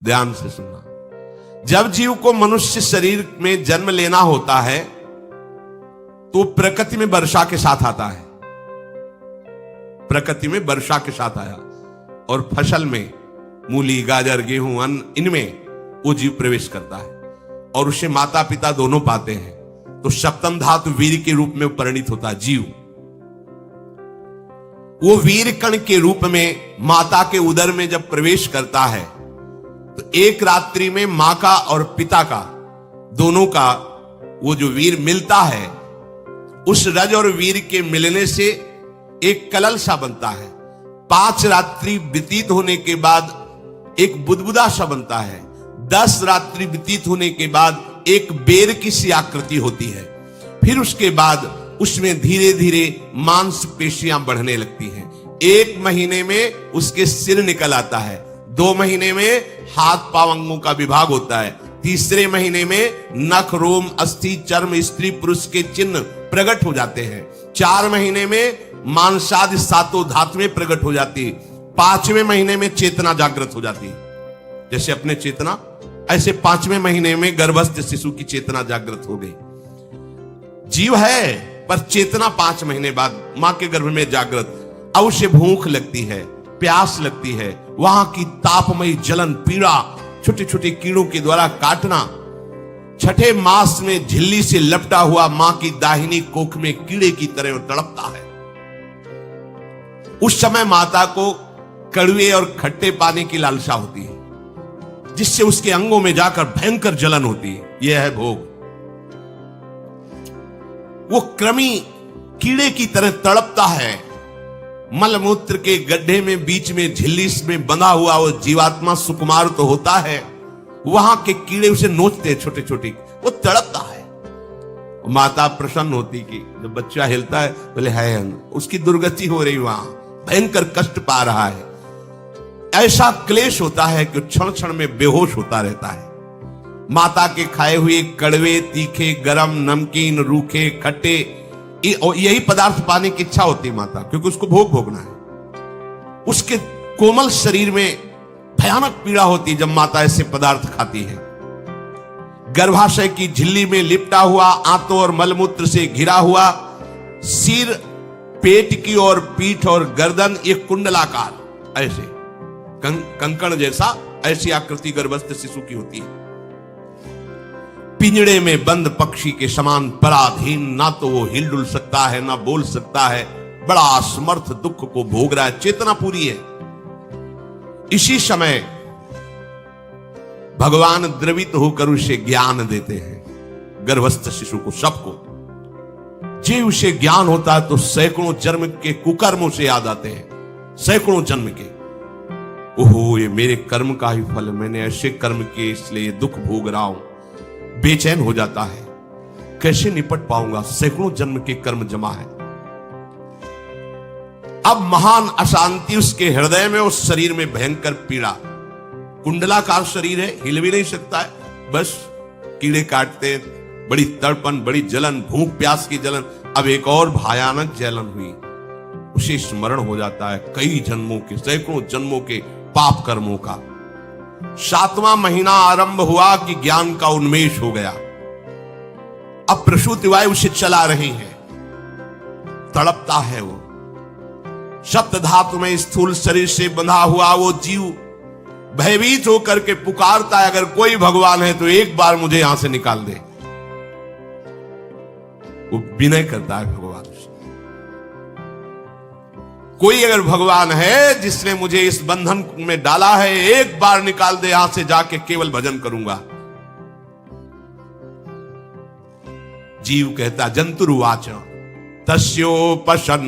ध्यान से सुनना। जब जीव को मनुष्य शरीर में जन्म लेना होता है तो प्रकृति में वर्षा के साथ आता है, प्रकृति में वर्षा के साथ आया और फसल में मूली, गाजर, गेहूं, अन्न, इनमें वो जीव प्रवेश करता है और उसे माता पिता दोनों पाते हैं। तो सप्तम धातु वीर के रूप में परिणित होता है जीव। वो वीर कण के रूप में माता के उदर में जब प्रवेश करता है तो एक रात्रि में मां का और पिता का दोनों का वो जो वीर मिलता है, उस रज और वीर के मिलने से एक कलल सा बनता है। 5 रात्रि व्यतीत होने के बाद एक बुदबुदा सा बनता है। 10 रात्रि व्यतीत होने के बाद एक बेर की सी आकृति होती है। फिर उसके बाद उसमें धीरे धीरे मांसपेशियां बढ़ने लगती हैं। 1 महीने में उसके सिर निकल आता है। 2 महीने में हाथ पांव अंगों का विभाग होता है। तीसरे महीने में नख, रोम, अस्थि, चर्म, स्त्री पुरुष के चिन्ह प्रकट हो जाते हैं। 4 महीने में मांसादि 7 धातुएं प्रकट हो जाती है। 5वें महीने में चेतना जागृत हो जाती है। जैसे अपने चेतना, ऐसे 5वें महीने में गर्भस्थ शिशु की चेतना जागृत हो गई। जीव है पर चेतना 5 महीने बाद मां के गर्भ में जागृत। अब उसे भूख लगती है, प्यास लगती है, वहां की तापमयी जलन, पीड़ा, छोटे छोटे कीड़ों के द्वारा काटना। 6ठे मास में झिल्ली से लपटा हुआ मां की दाहिनी कोख में कीड़े की तरह तड़पता है। उस समय माता को कड़वे और खट्टे पानी की लालसा होती है, जिससे उसके अंगों में जाकर भयंकर जलन होती है। यह है भोग। वो कृमि कीड़े की तरह तड़पता है। मलमूत्र के गड्ढे में बीच में झिल्ली में बंधा हुआ वो जीवात्मा सुकुमार तो होता है, वहां के कीड़े उसे नोचते हैं छोटे छोटे, वो तड़पता है। माता प्रसन्न होती कि जब बच्चा हिलता है बोले है, उसकी दुर्गति हो रही, वहां भयंकर कष्ट पा रहा है। ऐसा क्लेश होता है कि क्षण क्षण में बेहोश होता रहता है। माता के खाए हुए कड़वे, तीखे, गरम, नमकीन, रूखे, खट्टे, यही पदार्थ पाने की इच्छा होती है माता, क्योंकि उसको भोग भोगना है। उसके कोमल शरीर में भयानक पीड़ा होती है जब माता ऐसे पदार्थ खाती है। गर्भाशय की झिल्ली में लिपटा हुआ, आंतों और मलमूत्र से घिरा हुआ सिर, पेट की और पीठ और गर्दन एक कुंडलाकार, ऐसे कंकण जैसा, ऐसी आकृति गर्भस्थ शिशु की होती है। पिंजड़े में बंद पक्षी के समान पराधीन, ना तो वो हिलडुल सकता है, ना बोल सकता है। बड़ा असमर्थ दुख को भोग रहा है। चेतना पूरी है। इसी समय भगवान द्रवित होकर उसे ज्ञान देते हैं, गर्भस्थ शिशु को, सबको। जे उसे ज्ञान होता है तो सैकड़ों जन्म के कुकर्मों से याद आते हैं, सैकड़ों जन्म के। ओहो, ये मेरे कर्म का ही फल, मैंने ऐसे कर्म किए इसलिए दुख भोग रहा हूं। बेचैन हो जाता है, कैसे निपट पाऊंगा, सैकड़ों जन्म के कर्म जमा है। अब महान अशांति उसके हृदय में, उस शरीर में भयंकर पीड़ा। कुंडलाकार शरीर है, हिल भी नहीं सकता है, बस कीड़े काटते, बड़ी तड़पन, बड़ी जलन, भूख प्यास की जलन। अब एक और भयानक जलन हुई, उसे स्मरण हो जाता है कई जन्मों के, सैकड़ों जन्मों के पाप कर्मों का। 7वां महीना आरंभ हुआ कि ज्ञान का उन्मेष हो गया। अब प्रसूति वायु उसे चला रही है, तड़पता है वो। सप्त धातु में स्थूल शरीर से बंधा हुआ वो जीव भयभीत होकर के पुकारता है, अगर कोई भगवान है तो एक बार मुझे यहां से निकाल दे। वो विनय करता है भगवान से, कोई अगर भगवान है जिसने मुझे इस बंधन में डाला है, एक बार निकाल दे यहां से, जाके केवल भजन करूंगा। जीव कहता, जंतुरुवाच तस्योपशन्नमवितुम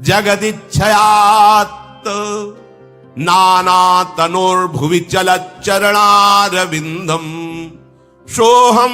जगदिच्छयात् नाना तनोर्भुवि चलच्चरणारविंदम सोहम